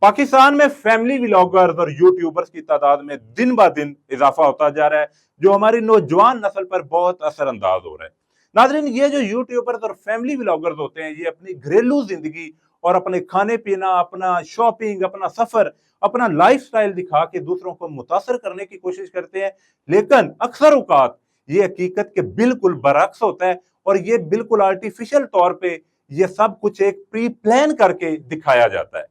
पाकिस्तान में family vloggers और YouTubers की तादाद में दिन ब दिन इजाफा होता जा रहा है, जो हमारी नौजवान नस्ल पर बहुत असरअंदाज हो रहा है। नाज़रीन, ये जो यूट्यूबर्स और फैमिली व्लॉगर्स होते हैं, ये अपनी घरेलू जिंदगी और अपने खाने पीना, अपना शॉपिंग, अपना सफर, अपना लाइफस्टाइल दिखा के दूसरों को मुतासर करने की कोशिश करते हैं। लेकिन अक्सर औकात ये हकीकत के बिल्कुल बरअक्स होता है और ये बिल्कुल आर्टिफिशियल तौर पे ये सब कुछ एक प्री प्लान करके दिखाया जाता है।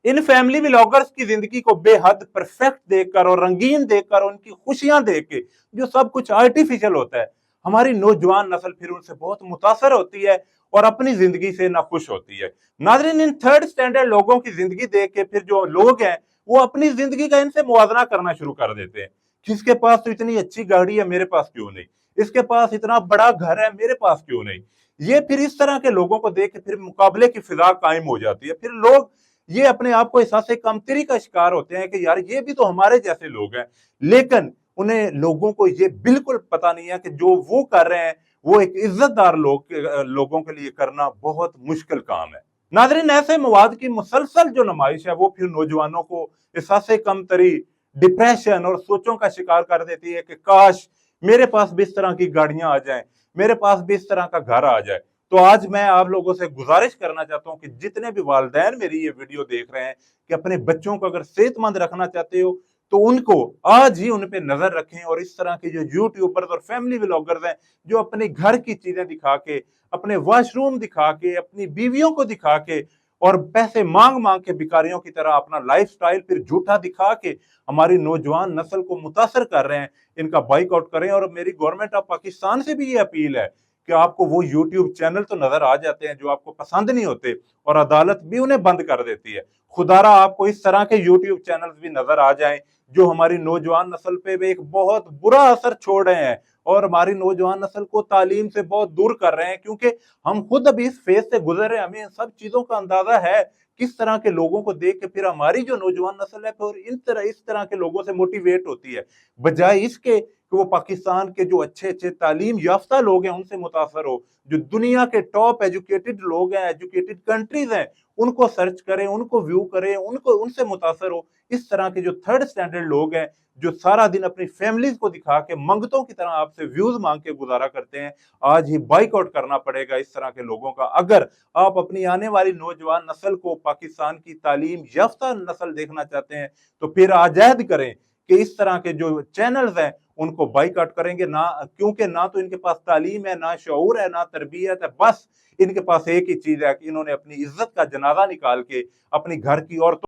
इन फैमिली व्लॉगर्स की जिंदगी को बेहद परफेक्ट देखकर और रंगीन देखकर, उनकी खुशियां देख के, जो सब कुछ आर्टिफिशियल होता है, हमारी नौजवान नस्ल फिर उनसे बहुत मुतासर होती है और अपनी जिंदगी से नाखुश होती है। नाज़रीन, इन थर्ड स्टैंडर्ड लोगों की जिंदगी देख के फिर जो लोग हैं वो अपनी जिंदगी का इनसे मुवाजना करना शुरू कर देते हैं। किसके पास तो इतनी अच्छी गाड़ी है, मेरे पास क्यों नहीं? इसके पास इतना बड़ा घर है, मेरे पास क्यों नहीं? ये फिर इस तरह के लोगों को देख के फिर मुकाबले की फिजा कायम हो जाती है। फिर लोग ये अपने आप को एहसास कमतरी का शिकार होते हैं कि यार ये भी तो हमारे जैसे लोग हैं। लेकिन उन्हें लोगों को ये बिल्कुल पता नहीं है कि जो वो कर रहे हैं वो एक इज्जतदार लोगों के लिए करना बहुत मुश्किल काम है। नाज़रीन, ऐसे मवाद की मुसलसल जो नुमाइश है वो फिर नौजवानों को एहसास कमतरी, डिप्रेशन और सोचों का शिकार कर देती है कि काश मेरे पास भी इस तरह की गाड़ियां आ जाएं, मेरे पास भी इस तरह का घर आ जाए। तो आज मैं आप लोगों से गुजारिश करना चाहता हूं कि जितने भी वालिदैन मेरी ये वीडियो देख रहे हैं कि अपने बच्चों को अगर सेहतमंद रखना चाहते हो तो उनको आज ही उन पे नजर रखें और इस तरह के जो यूट्यूबर्स और फैमिली व्लॉगर्स हैं, जो अपने घर की चीजें दिखा के, अपने वॉशरूम दिखा के, अपनी बीवियों को दिखा के और पैसे मांग मांग के भिखारियों की तरह अपना लाइफस्टाइल फिर झूठा दिखा के हमारी नौजवान नस्ल को मुतासर कर रहे हैं, इनका बाइकआउट करें। और मेरी गवर्नमेंट ऑफ पाकिस्तान से भी ये अपील है कि आपको वो यूट्यूब चैनल तो नजर आ जाते हैं जो आपको पसंद नहीं होते और अदालत भी उन्हें बंद कर देती है। खुदारा आपको इस तरह के यूट्यूब चैनल्स भी नजर आ जाएं जो हमारी नौजवान नस्ल पे भी एक बहुत बुरा असर छोड़ रहे हैं और हमारी नौजवान नस्ल को तालीम से बहुत दूर कर रहे हैं, क्योंकि हम खुद अभी इस फेज से गुजर रहे हैं। हमें इन सब चीजों का अंदाजा है किस तरह के लोगों को देख के फिर हमारी जो नौजवान नस्ल है फिर इस तरह के लोगों से मोटिवेट होती है, बजाय इसके कि वो पाकिस्तान के जो अच्छे अच्छे तालीम याफ्ता लोग हैं उनसे मुतासर हो, जो दुनिया के टॉप एजुकेटेड लोग हैं, एजुकेटेड कंट्रीज हैं, उनको सर्च करें, उनको व्यू करें, उनको उनसे मुतासर हो। इस तरह के जो थर्ड स्टैंडर्ड लोग हैं जो सारा दिन अपनी फैमिलीज को दिखा के मंगतों की तरह आपसे व्यूज मांग के गुजारा करते हैं, आज ही बाइकआउट करना पड़ेगा इस तरह के लोगों का। अगर आप अपनी आने वाली नौजवान नस्ल को पाकिस्तान की तालीम याफ्ता नस्ल देखना चाहते हैं तो फिर आजाद करें कि इस तरह के जो चैनल्स हैं उनको बाइकआउट करेंगे ना, क्योंकि ना तो इनके पास तालीम है, ना शऊर है, ना तरबियत है। बस इनके पास एक ही चीज है कि इन्होंने अपनी इज्जत का जनाजा निकाल के अपनी घर की औरतों